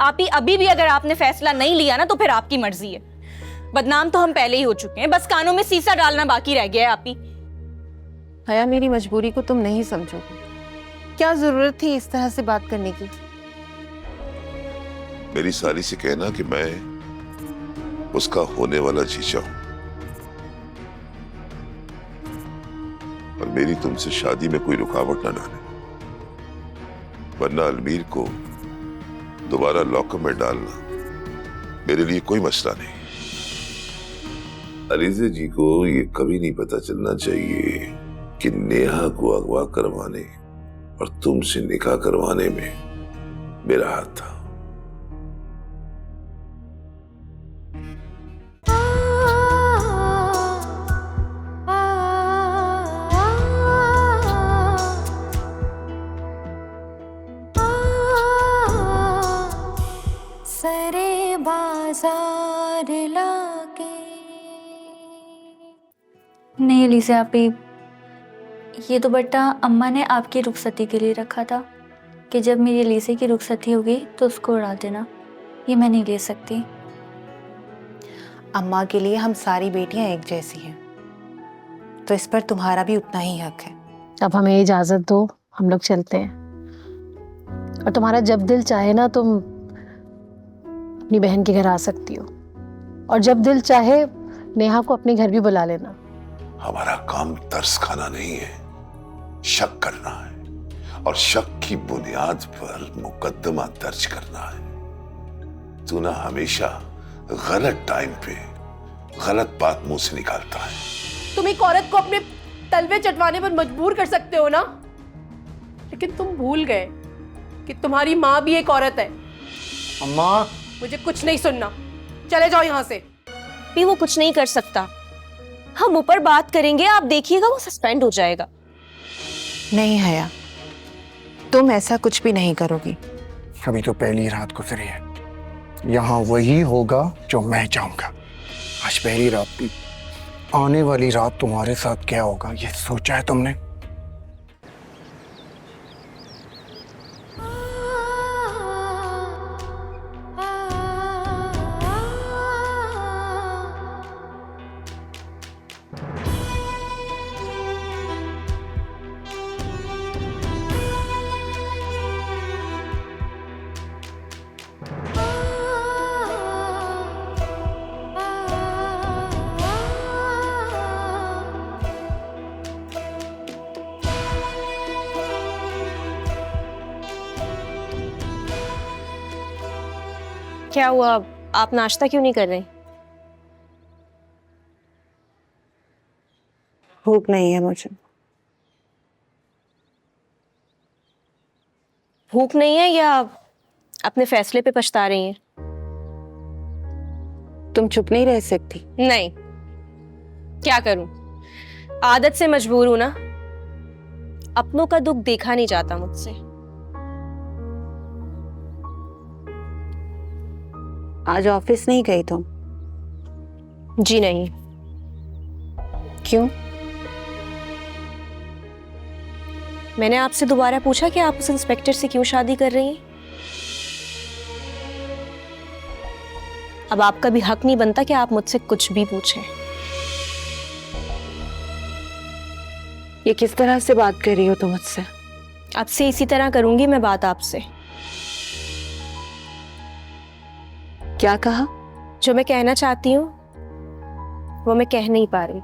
आप ही अभी भी अगर आपने फैसला नहीं लिया ना तो फिर आपकी मर्जी है। बदनाम तो हम पहले ही हो चुके हैं, बस कानों में सीसा डालना बाकी रह गया है आप ही। हया, मेरी मजबूरी को तुम नहीं समझोगे। क्या जरूरत थी इस तरह से बात करने की? मेरी साली से कहना कि मैं उसका होने वाला जीजा हूं और मेरी तुमसे शादी में कोई रुकावट ना डाले, वरना अलमीर को दोबारा लॉकअप में डालना मेरे लिए कोई मसला नहीं। अलीजे जी को ये कभी नहीं पता चलना चाहिए कि नेहा को अगवा करवाने और तुमसे निकाह करवाने में मेरा हाथ था। सरे बाजार लाके। नहीं अलीज़ा आपी, ये दुपट्टा अम्मा ने आपकी रुखसती के लिए रखा था कि जब मेरी अलीज़ा की रुखसती होगी तो उसको उड़ा देना। ये मैं नहीं ले सकती। अम्मा के लिए हम सारी बेटियां एक जैसी हैं, तो इस पर तुम्हारा भी उतना ही हक है। अब हमें इजाजत दो, हम लोग चलते हैं। और तुम्हारा जब दिल चाहे ना तुम अपनी बहन के घर आ सकती हो, और जब दिल चाहे नेहा को अपने घर भी बुला लेना। हमारा काम तरस खाना नहीं है, शक करना है और शक की बुनियाद पर मुकदमा दर्ज करना है। तू ना हमेशा गलत टाइम पे गलत बात मुंह से निकालता है। तुम एक औरत को अपने तलवे चटवाने पर मजबूर कर सकते हो ना, लेकिन तुम भूल गए कि तुम्हारी माँ भी एक औरत है। अम्मा, मुझे कुछ नहीं सुनना, चले जाओ यहाँ से। भी वो कुछ नहीं कर सकता, हम ऊपर बात करेंगे, आप देखिएगा वो सस्पेंड हो जाएगा। नहीं हया, तुम ऐसा कुछ भी नहीं करोगी। अभी तो पहली रात गुजरी है, यहाँ वही होगा जो मैं चाहूंगा। आज पहली रात थी, आने वाली रात तुम्हारे साथ क्या होगा ये सोचा है तुमने? क्या हुआ, आप नाश्ता क्यों नहीं कर रहे? भूख नहीं है मुझे। भूख नहीं है या अपने फैसले पे पछता रही हैं? तुम चुप नहीं रह सकती? नहीं, क्या करूं, आदत से मजबूर हूं ना। अपनों का दुख देखा नहीं जाता मुझसे। आज ऑफिस नहीं गई तुम? जी नहीं। क्यों? मैंने आपसे दोबारा पूछा कि आप उस इंस्पेक्टर से क्यों शादी कर रही हैं? अब आपका भी हक नहीं बनता कि आप मुझसे कुछ भी पूछें। ये किस तरह से बात कर रही हो तुम मुझसे? आपसे इसी तरह करूंगी मैं बात आपसे। क्या कहा? जो मैं कहना चाहती हूँ वो मैं कह नहीं पा रही।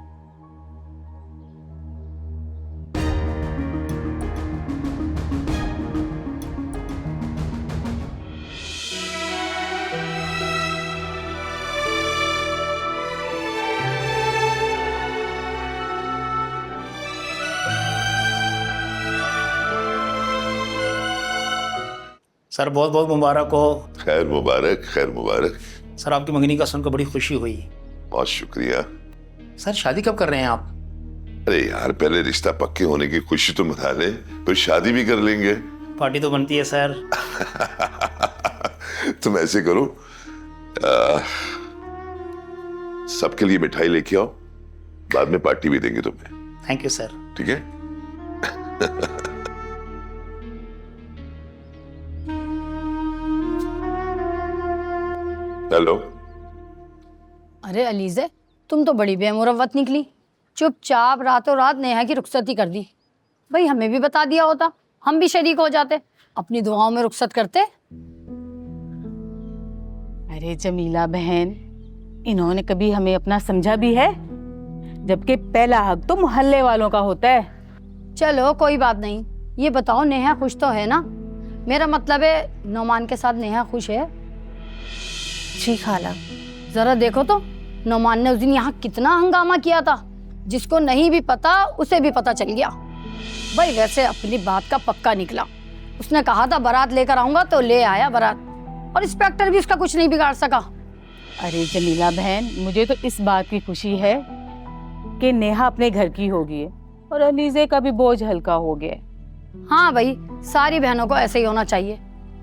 सर बहुत बहुत मुबारक हो। खैर मुबारक, खैर मुबारक। सर आपकी मंगनी का सुनकर बड़ी खुशी हुई। बहुत शुक्रिया। सर शादी कब कर रहे हैं आप? अरे यार, पहले रिश्ता पक्के होने की खुशी तो मना ले, फिर शादी भी कर लेंगे। पार्टी तो बनती है सर। तुम ऐसे करो, सबके लिए मिठाई लेके आओ, बाद में पार्टी भी देंगे तुम्हें। Thank you sir. ठीक है? हेलो। अरे अलीज़े, तुम तो बड़ी बेमुरवत निकली। चुपचाप रातों रात नेहा की रुखसती कर दी। भाई हमें भी बता दिया होता, हम भी शरीक हो जाते, अपनी दुआओं में रुखसत करते। अरे जमीला बहन, इन्होंने कभी हमें अपना समझा भी है? जबकि पहला हक तो मोहल्ले वालों का होता है। चलो कोई बात नहीं, ये बताओ नेहा खुश तो है ना? मेरा मतलब है नौमान के साथ नेहा खुश है? जी खाला। जरा देखो तो, नौमान ने उस दिन यहाँ कितना हंगामा किया था। जिसको नहीं भी पता उसे भी पता चल गया। भाई वैसे अपनी बात का पक्का निकला। उसने कहा था बारात लेकर आऊंगा तो ले आया बारात, और इंस्पेक्टर भी उसका कुछ नहीं बिगाड़ सका। अरे जमीला बहन, मुझे तो इस बात की खुशी है कि नेहा अपने घर की होगी है और अलीज़े का भी बोझ हल्का हो गया। हाँ भाई, सारी बहनों को ऐसे ही होना चाहिए।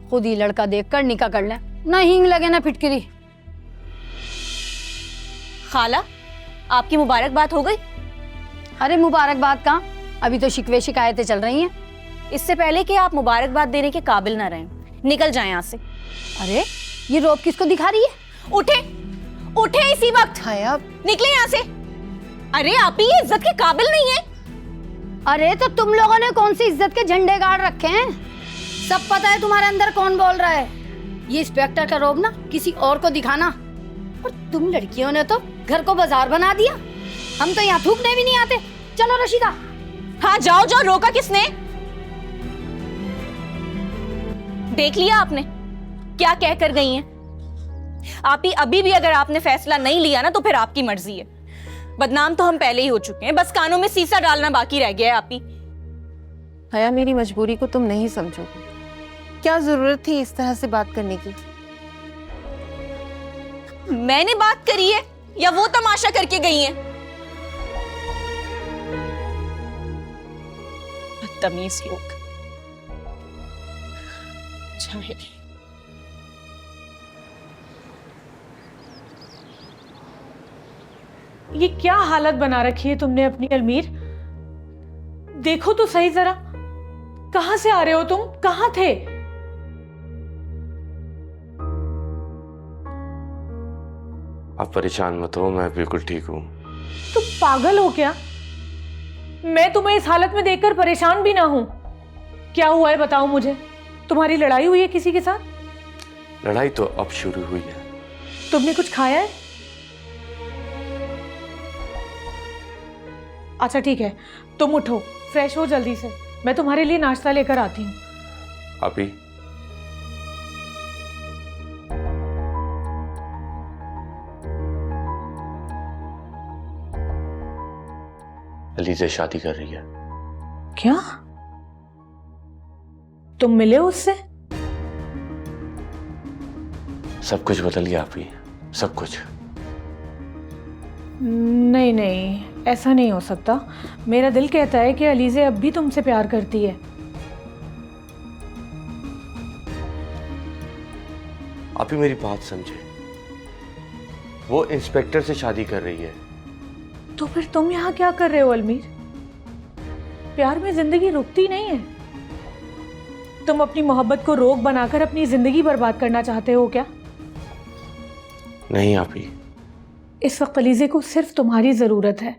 खुद ही लड़का देखकर निकाह कर लें, ना हींग लगे ना फिटकरी। खाला, आपकी मुबारकबाद हो गई? अरे मुबारकबाद कहाँ, अभी तो शिकवे शिकायतें चल रही हैं। इससे पहले कि आप मुबारकबाद देने के काबिल ना रहें, निकल जाएं यहाँ से। अरे ये रोब किसको दिखा रही है? उठे, उठे इसी वक्त, हया, निकले यहाँ से। अरे आप ही ये इज्जत के काबिल नहीं है। अरे तो तुम लोगों ने कौन सी इज्जत के झंडे गाड़ रखे हैं? सब पता है तुम्हारे अंदर कौन बोल रहा है। ये इंस्पेक्टर का रोब ना किसी और को दिखाना, और तुम लड़कियों ने तो घर को बाजार बना दिया। हम तो यहाँ थूकने भी नहीं आते। चलो रशीदा। हाँ जाओ जाओ, रोका किसने? देख लिया आपने क्या कह कर गई हैं? आप ही अभी भी अगर आपने फैसला नहीं लिया ना तो फिर आपकी मर्जी है। बदनाम तो हम पहले ही हो चुके हैं, बस कानों में सीसा डालना बाकी रह गया है। आप ही हया, मेरी मजबूरी को तुम नहीं समझोगे। क्या जरूरत थी इस तरह से बात करने की? मैंने बात करी है या वो तमाशा करके गई हैं? बदतमीज लोग। ये क्या हालत बना रखी है तुमने अपनी अलमीर? देखो तो सही जरा, कहां से आ रहे हो तुम? कहां थे? आप परेशान मत हो, मैं बिल्कुल ठीक हूँ। तुम पागल हो क्या? मैं तुम्हें इस हालत में देखकर परेशान भी ना हूं। क्या हुआ है बताओ मुझे। तुम्हारी लड़ाई हुई है किसी के साथ? लड़ाई तो अब शुरू हुई है। तुमने कुछ खाया है? अच्छा ठीक है, तुम उठो, फ्रेश हो जल्दी से, मैं तुम्हारे लिए नाश्ता लेकर आती हूँ। अभी अलीज़ा शादी कर रही है। क्या? तुम मिले उससे? सब कुछ बदल गया आप ही, सब कुछ। नहीं नहीं, ऐसा नहीं हो सकता। मेरा दिल कहता है कि अलीज़े अब भी तुमसे प्यार करती है। आप ही मेरी बात समझे, वो इंस्पेक्टर से शादी कर रही है। तो फिर तुम यहाँ क्या कर रहे हो अलमीर? प्यार में जिंदगी रुकती नहीं है। तुम अपनी मोहब्बत को रोक बनाकर अपनी जिंदगी बर्बाद करना चाहते हो क्या? नहीं आप ही, इस वक्त अलीज़े को सिर्फ तुम्हारी जरूरत है।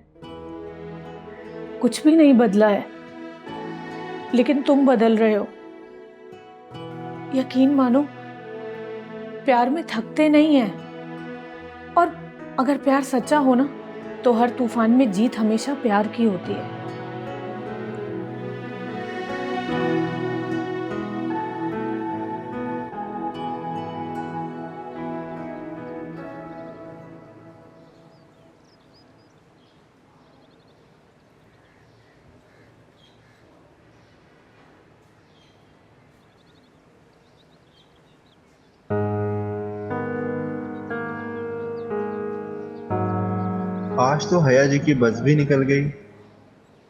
कुछ भी नहीं बदला है, लेकिन तुम बदल रहे हो। यकीन मानो, प्यार में थकते नहीं हैं, और अगर प्यार सच्चा हो ना तो हर तूफान में जीत हमेशा प्यार की होती है। आज तो हया जी की बस भी निकल गई,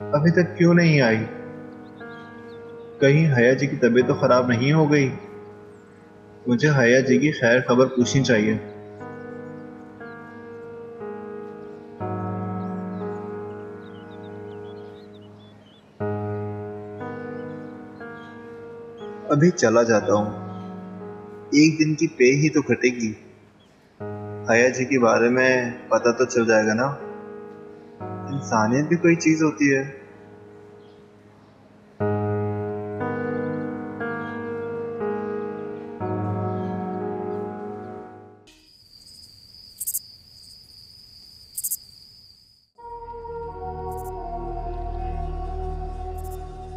अभी तक क्यों नहीं आई? कहीं हया जी की तबीयत तो खराब नहीं हो गई? मुझे हया जी की खैर खबर पूछनी चाहिए। अभी चला जाता हूँ, एक दिन की पे ही तो कटेगी, हया जी के बारे में पता तो चल जाएगा ना। इंसानियत भी कोई चीज होती है।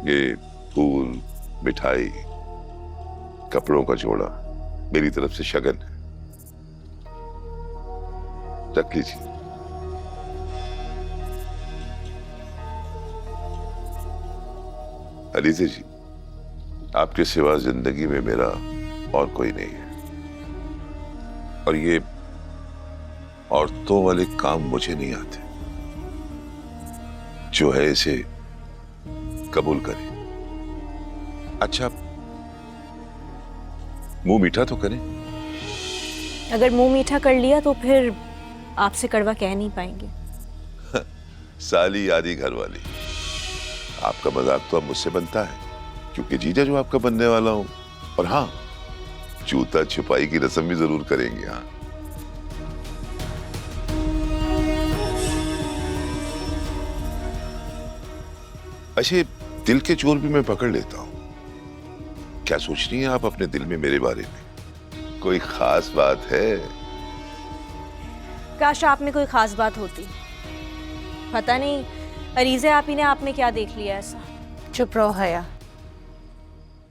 ये फूल, मिठाई, कपड़ों का जोड़ा मेरी तरफ से शगन है, रख लीजिए। अलीज़ा जी, आपके सिवा जिंदगी में मेरा और कोई नहीं है, और ये औरतों वाले काम मुझे नहीं आते। जो है इसे कबूल करें। अच्छा, मुंह मीठा तो करें। अगर मुंह मीठा कर लिया तो फिर आपसे कड़वा कह नहीं पाएंगे। साली आदि घर वाली, आपका मजाक तो अब मुझसे बनता है, क्योंकि जीजा जो आपका बनने वाला हूं। और हाँ, जूता छुपाई की रस्म भी जरूर करेंगे। हाँ, अच्छा, दिल के चोर भी मैं पकड़ लेता हूं। क्या सोच रही हैं आप अपने दिल में मेरे बारे में? कोई खास बात है? काश आप में कोई खास बात होती। पता नहीं अरीज़ा आपी ने आप में क्या देख लिया ऐसा। चुप रहो हया।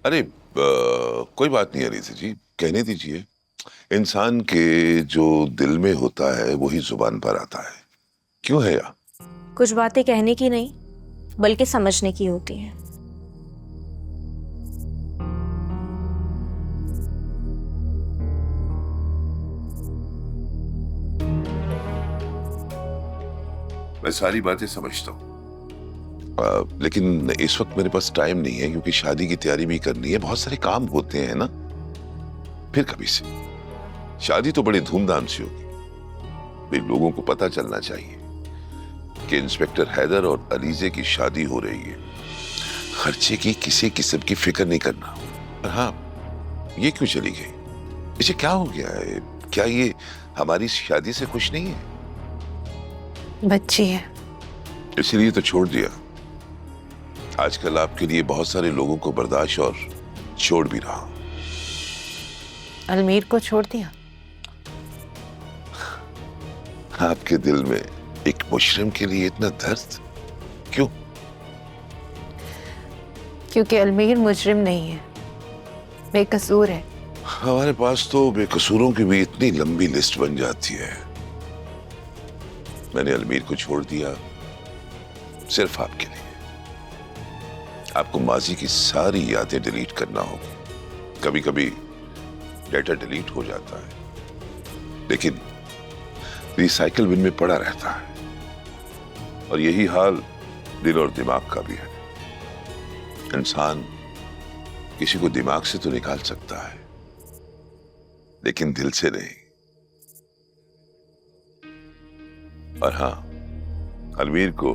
अरे कोई बात नहीं अरीज़ा जी, कहने दीजिए। इंसान के जो दिल में होता है वही जुबान पर आता है। क्यों है या? कुछ बातें कहने की नहीं बल्कि समझने की होती हैं। मैं सारी बातें समझता हूँ, लेकिन इस वक्त मेरे पास टाइम नहीं है, क्योंकि शादी की तैयारी भी करनी है। बहुत सारे काम होते हैं ना। फिर कभी से। शादी तो बड़े धूमधाम से होगी। भाई, लोगों को पता चलना चाहिए कि इंस्पेक्टर हैदर और अलीज़े की शादी हो रही है। खर्चे की किसी किस्म की फिक्र नहीं करना। और हाँ, ये क्यों चली गई? इसे क्या हो गया है? क्या ये हमारी शादी से खुश नहीं है? बच्ची है, इसीलिए तो छोड़ दिया। आजकल आपके लिए बहुत सारे लोगों को बर्दाश्त और छोड़ भी रहा हूं। अलमीर को छोड़ दिया? आपके दिल में एक मुजरिम के लिए इतना दर्द क्यों? क्योंकि अलमीर मुजरिम नहीं है, बेकसूर है। हमारे पास तो बेकसूरों की भी इतनी लंबी लिस्ट बन जाती है। मैंने अलमीर को छोड़ दिया सिर्फ आपके लिए। आपको माजी की सारी यादें डिलीट करना होगी। कभी कभी डेटा डिलीट हो जाता है, लेकिन रिसाइकिल बिन में पड़ा रहता है। और यही हाल दिल और दिमाग का भी है। इंसान किसी को दिमाग से तो निकाल सकता है, लेकिन दिल से नहीं। और हाँ, अलमीर को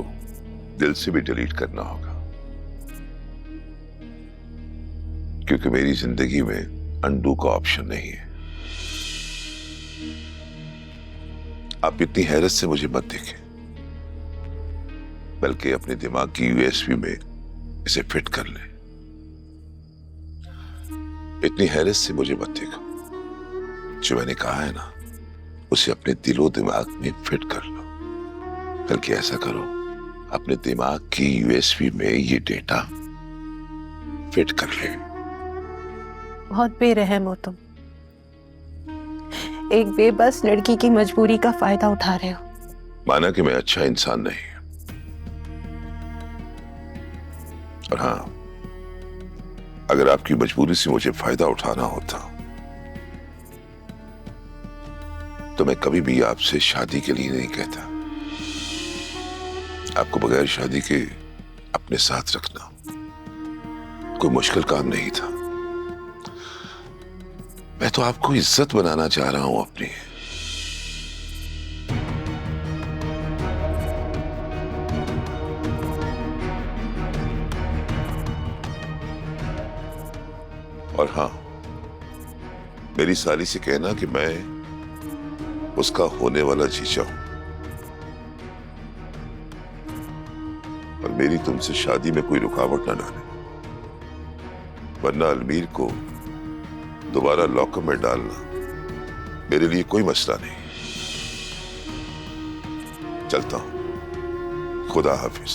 दिल से भी डिलीट करना होगा, क्योंकि मेरी जिंदगी में अनडू का ऑप्शन नहीं है। आप इतनी हैरत से मुझे मत देखें, बल्कि अपने दिमाग की यूएसबी में इसे फिट कर लें। इतनी हैरत से मुझे मत देखो। जो मैंने कहा है ना, उसे अपने दिलो दिमाग में फिट कर लो। बल्कि ऐसा करो, अपने दिमाग की यूएसबी में ये डेटा फिट कर ले। बहुत बेरहम हो तुम। एक बेबस लड़की की मजबूरी का फायदा उठा रहे हो। माना कि मैं अच्छा इंसान नहीं, और हाँ, अगर आपकी मजबूरी से मुझे फायदा उठाना होता तो मैं कभी भी आपसे शादी के लिए नहीं कहता। आपको बगैर शादी के अपने साथ रखना कोई मुश्किल काम नहीं था। मैं तो आपको इज्जत बनाना चाह रहा हूं अपनी। और हाँ, मेरी साली से कहना कि मैं उसका होने वाला जीजा हूं, और मेरी तुमसे शादी में कोई रुकावट ना डाले, वरना अलमीर को दोबारा लॉकअप में डालना मेरे लिए कोई मसला नहीं। चलता हूं, खुदा हाफिज।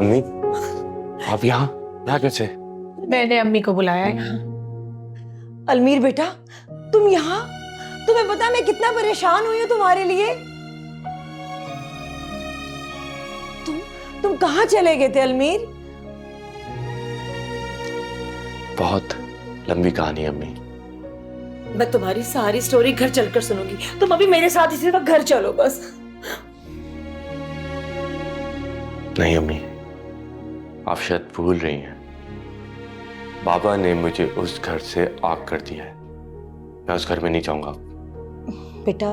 अम्मी, आप यहाँ कैसे? मैंने अम्मी को बुलाया यहाँ। अलमीर बेटा, तुम यहाँ? तुम्हें पता मैं कितना परेशान हुई हूँ तुम्हारे लिए। तुम कहाँ चले गए थे अलमीर? बहुत लंबी कहानी अम्मी। मैं तुम्हारी सारी स्टोरी घर चलकर सुनूंगी। तुम अभी मेरे साथ इसी वक्त घर चलो बस। नहीं अम्मी, आप शायद भूल रही हैं। बाबा ने मुझे उस घर से आग कर दिया है। मैं उस घर में नहीं जाऊंगा। बेटा,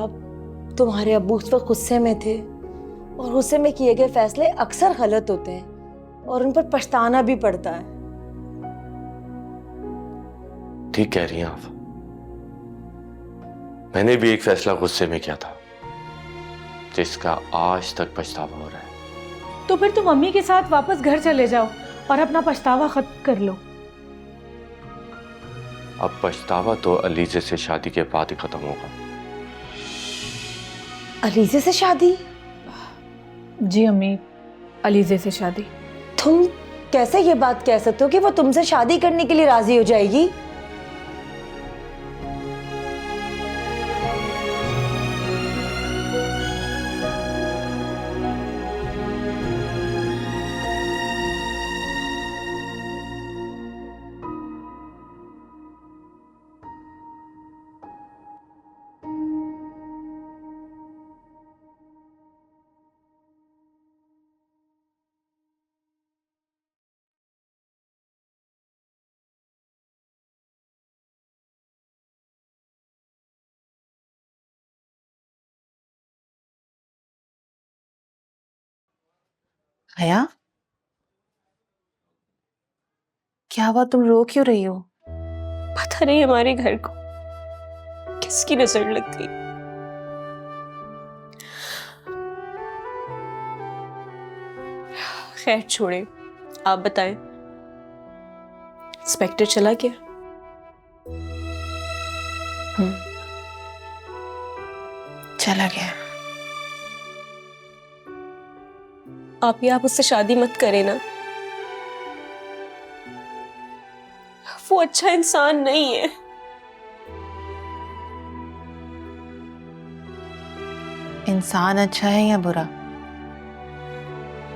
तुम्हारे अब्बू उस वक्त गुस्से में थे, और गुस्से में किए गए फैसले अक्सर गलत होते हैं और उन पर पछताना भी पड़ता है। ठीक कह रही हैं आप। मैंने भी एक फैसला गुस्से में किया था, जिसका आज तक पछतावा हो रहा है। तो फिर तुम अम्मी के साथ वापस घर चले जाओ और अपना पछतावा खत्म कर लो। अब पछतावा तो अलीजे से शादी के बाद ही खत्म होगा। अलीजे से शादी? जी अम्मी, अलीजे से शादी। तुम कैसे ये बात कह सकते हो कि वो तुमसे शादी करने के लिए राजी हो जाएगी? हया, क्या हुआ? तुम रो क्यों रही हो? पता नहीं हमारे घर को किसकी नजर लग गई। खैर छोड़े, आप बताएं, इंस्पेक्टर चला गया? चला गया। आप उससे शादी मत करें ना। वो अच्छा इंसान नहीं है। इंसान अच्छा है या बुरा,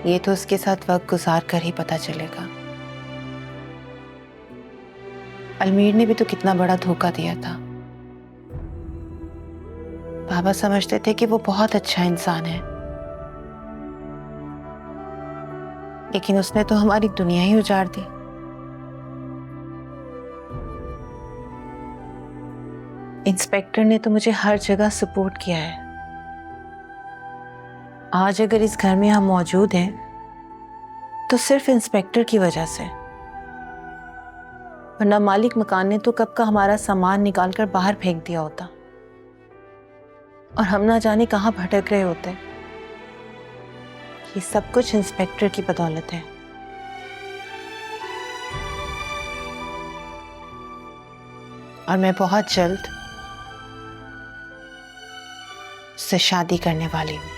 ये तो उसके साथ वक्त गुजार कर ही पता चलेगा। अलमीर ने भी तो कितना बड़ा धोखा दिया था। बाबा समझते थे कि वो बहुत अच्छा इंसान है, लेकिन उसने तो हमारी दुनिया ही उजाड़ दी। इंस्पेक्टर ने तो मुझे हर जगह सपोर्ट किया है, आज अगर इस घर में हम मौजूद हैं तो सिर्फ इंस्पेक्टर की वजह से, वरना मालिक मकान ने तो कब का हमारा सामान निकालकर बाहर फेंक दिया होता और हम ना जाने कहां भटक रहे होते। ये सब कुछ इंस्पेक्टर की बदौलत है। और मैं बहुत जल्द उससे शादी करने वाली हूँ।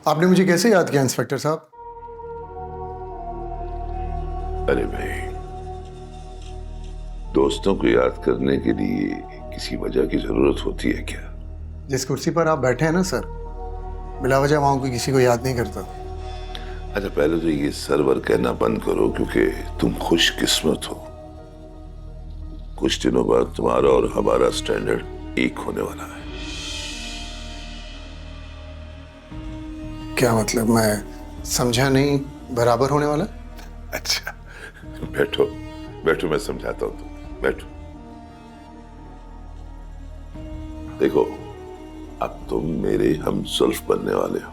आपने मुझे कैसे याद किया इंस्पेक्टर साहब? अरे भाई, दोस्तों को याद करने के लिए किसी वजह की जरूरत होती है क्या? जिस कुर्सी पर आप बैठे हैं ना सर, बिला वजह वहां कोई किसी को याद नहीं करता। अच्छा, पहले तो ये सरवर कहना बंद करो, क्योंकि तुम खुशकिस्मत हो। कुछ दिनों बाद तुम्हारा और हमारा स्टैंडर्ड एक होने वाला है। क्या मतलब? मैं समझा नहीं। बराबर होने वाला? अच्छा, बैठो बैठो, मैं समझाता हूं तुम्हें। बैठो। देखो, अब तुम मेरे हमसुल्फ बनने वाले हो।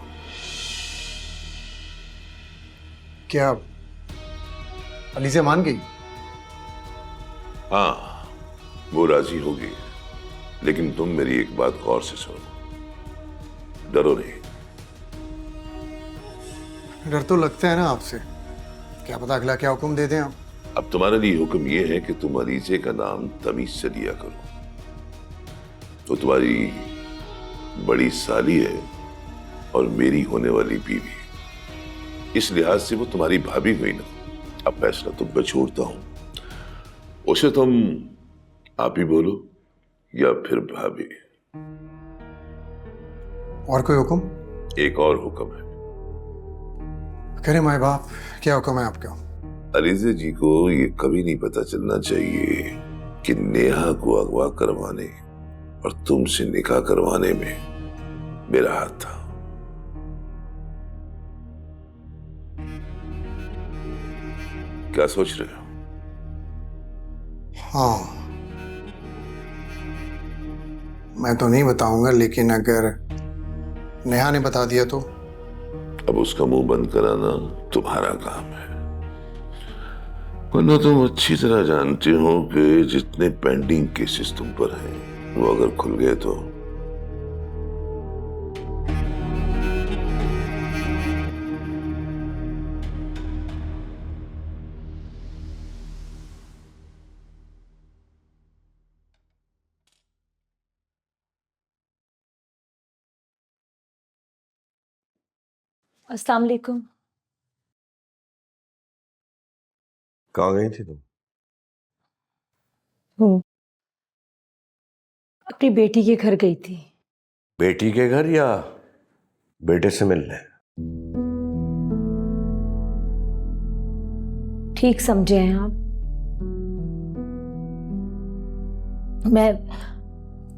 क्या अलीज़ा मान गई? हाँ, वो राजी होगी, लेकिन तुम मेरी एक बात गौर से सुनो। डरो नहीं। डर तो लगता है ना आपसे। क्या पता अगला क्या हुक्म दे दें आप। अब तुम्हारे लिए हुक्म यह है कि तुम अलीज़े का नाम तमीज से लिया करो। तो तुम्हारी बड़ी साली है और मेरी होने वाली बीवी, इस लिहाज से वो तुम्हारी भाभी हुई ना। अब फैसला तुम पे छोड़ता हूं, उसे तुम आप ही बोलो या फिर भाभी। और कोई हुक्म? एक और हुक्म है। करे माए बाप, क्या हुक्म है आपका? अलीज़े जी को ये कभी नहीं पता चलना चाहिए कि नेहा को अगवा करवाने और तुमसे निकाह करवाने में मेरा हाथ था। क्या सोच रहे हो? हाँ, मैं तो नहीं बताऊंगा, लेकिन अगर नेहा ने बता दिया तो? अब उसका मुंह बंद कराना तुम्हारा काम है। वरना तुम अच्छी तरह जानते हो कि जितने पेंडिंग केसेस तुम पर हैं, वो अगर खुल गए तो अस्सलाम वालेकुम। कहाँ गई थी तुम? अपनी बेटी के घर गई थी। बेटी के घर या बेटे से मिलने? ठीक समझे हैं आप। मैं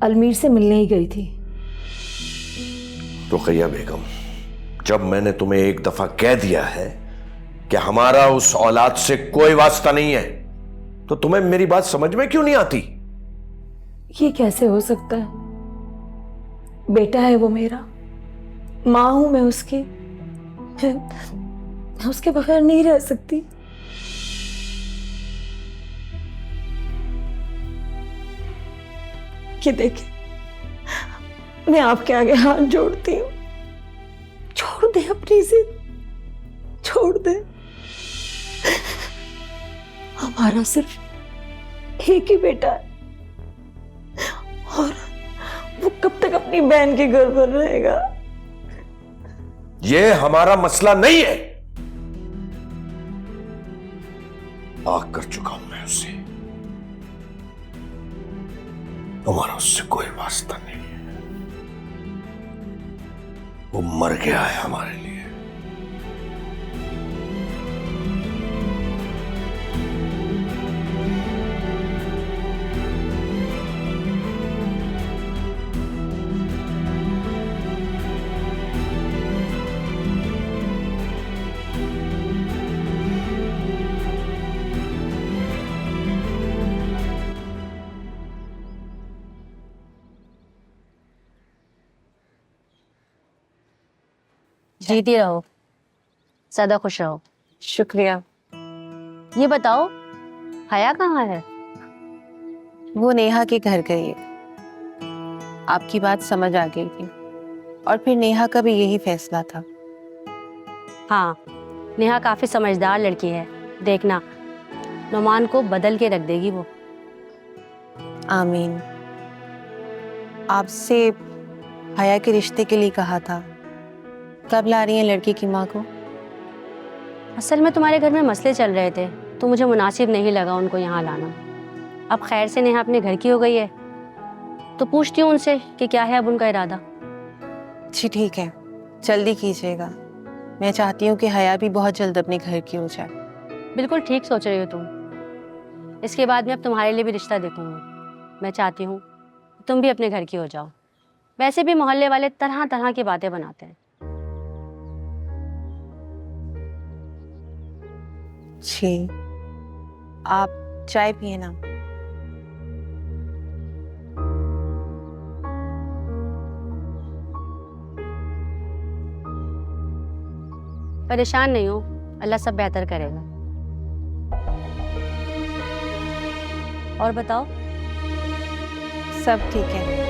अलमीर से मिलने ही गई थी। रुकैया बेगम, जब मैंने तुम्हें एक दफा कह दिया है कि हमारा उस औलाद से कोई वास्ता नहीं है, तो तुम्हें मेरी बात समझ में क्यों नहीं आती? ये कैसे हो सकता है? बेटा है वो मेरा, माँ हूं मैं उसकी। मैं उसके बगैर नहीं रह सकती। ये देखे, मैं आपके आगे हाथ जोड़ती हूँ, छोड़ दे अपनी जिद, छोड़ दे। हमारा सिर्फ एक ही बेटा है और वो कब तक अपनी बहन के घर पर रहेगा? ये हमारा मसला नहीं है। आग कर चुका हूं मैं उससे। हमारा उससे कोई वास्ता नहीं है। वो मर गया है हमारे लिए। जीती रहो, सदा खुश रहो। शुक्रिया। ये बताओ, हया कहाँ है? वो नेहा के घर गई है। आपकी बात समझ आ गई थी, और फिर नेहा का भी यही फैसला था। हाँ, नेहा काफी समझदार लड़की है, देखना नुमान को बदल के रख देगी वो। आमीन। आपसे हया के रिश्ते के लिए कहा था, कब ला रही हैं लड़की की माँ को? असल में तुम्हारे घर में मसले चल रहे थे, तो मुझे मुनासिब नहीं लगा उनको यहाँ लाना। अब खैर से नेहा अपने घर की हो गई है, तो पूछती हूँ उनसे कि क्या है अब उनका इरादा। जी ठीक है, जल्दी कीजिएगा। मैं चाहती हूँ कि हया भी बहुत जल्द अपने घर की हो जाए। बिल्कुल ठीक सोच रही हो तुम। इसके बाद मैं अब तुम्हारे लिए भी रिश्ता देखूंगी। मैं चाहती हूँ तुम भी अपने घर की हो जाओ। वैसे भी मोहल्ले वाले तरह तरह की बातें बनाते हैं। जी, आप चाय पिए ना। परेशान नहीं हो, अल्लाह सब बेहतर करेगा। और बताओ? सब ठीक है।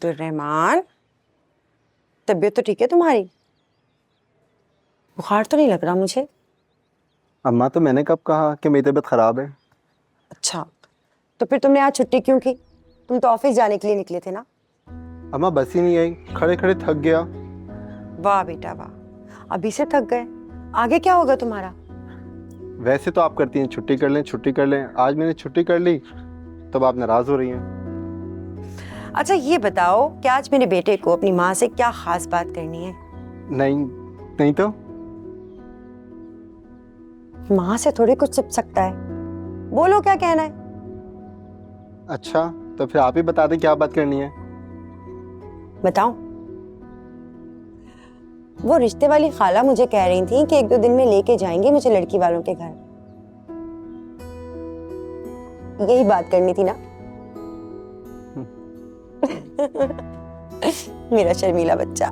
तो रहमान, तबीयत तो ठीक है तुम्हारी? बुखार तो नहीं लग रहा मुझे। अम्मा, तो मैंने कब कहा कि मेरी तबीयत खराब है? अच्छा, तो फिर तुमने आज छुट्टी क्यों की? तुम तो ऑफिस जाने के लिए निकले थे ना? अम्मा, बस ही नहीं आई, खड़े खड़े थक गया। वाह बेटा वाह, अभी से थक गए। आगे क्या होगा तुम्हारा? वैसे तो आप करती हैं छुट्टी कर लें छुट्टी कर लें, आज मैंने छुट्टी कर ली तब आप नाराज हो रही हैं। अच्छा ये बताओ कि आज मेरे बेटे को अपनी माँ से क्या खास बात करनी है? नहीं नहीं तो माँ से थोड़ी कुछ छिप सकता है, बोलो क्या कहना है। अच्छा, तो फिर आप ही बता दें क्या बात करनी है। बताओ। वो रिश्ते वाली खाला मुझे कह रही थी कि 1-2 दिन में लेके जाएंगे मुझे लड़की वालों के घर। यही बात करनी थी ना? मेरा शर्मीला बच्चा।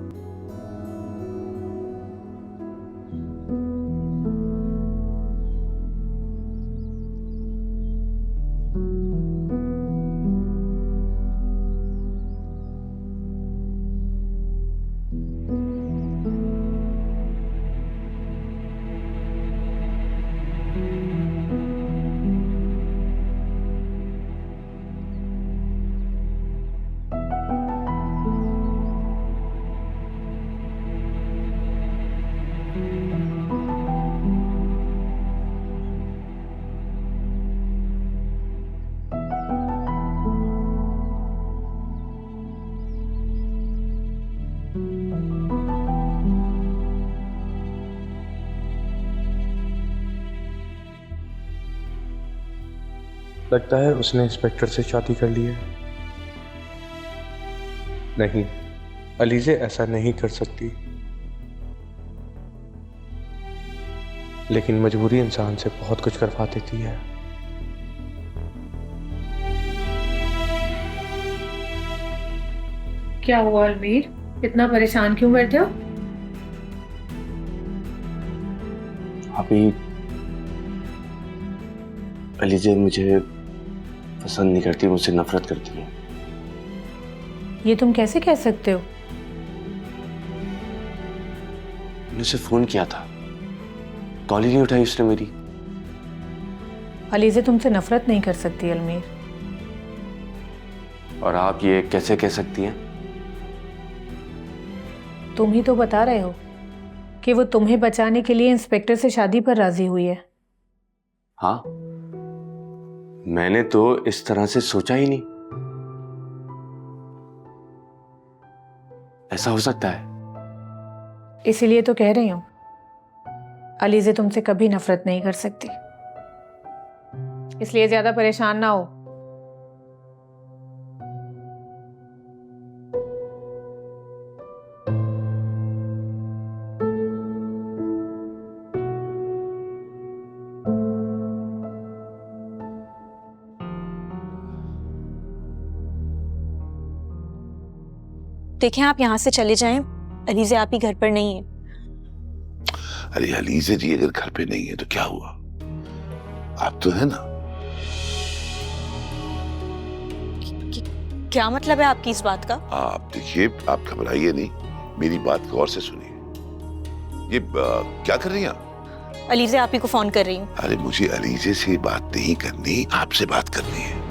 लगता है उसने इंस्पेक्टर से शादी कर ली है। नहीं, अलीज़े ऐसा नहीं कर सकती, लेकिन मजबूरी इंसान से बहुत कुछ करवा देती है। क्या हुआ अलमीर, इतना परेशान क्यों बैठे हो? अभी अलीज़े मुझे पसंद नहीं करती, मुझसे नफरत करती है। ये तुम कैसे कह सकते हो? मैंने उसे फोन किया था, कॉल ही नहीं उठाई उसने मेरी। अलीज़े तुमसे नफरत नहीं कर सकती अलमीर। और आप ये कैसे कह सकती हैं? तुम ही तो बता रहे हो कि वो तुम्हें बचाने के लिए इंस्पेक्टर से शादी पर राजी हुई है। हाँ, मैंने तो इस तरह से सोचा ही नहीं। ऐसा हो सकता है? इसीलिए तो कह रही हूं, अलीज़े तुमसे कभी नफरत नहीं कर सकती, इसलिए ज्यादा परेशान ना हो। देखें आप यहाँ से चले जाएं, अलीज़े आप ही घर पर नहीं है। अरे अलीज़े जी अगर घर पे नहीं है तो क्या हुआ, आप तो है ना। क्या मतलब है आपकी इस बात का? आप देखिए, आप घबराइए नहीं, मेरी बात गौर से सुनिए। ये क्या कर रही हैं आप? अलीज़े आप ही को फोन कर रही हूँ। अरे मुझे अलीज़े से बात नहीं करनी, आपसे बात करनी है।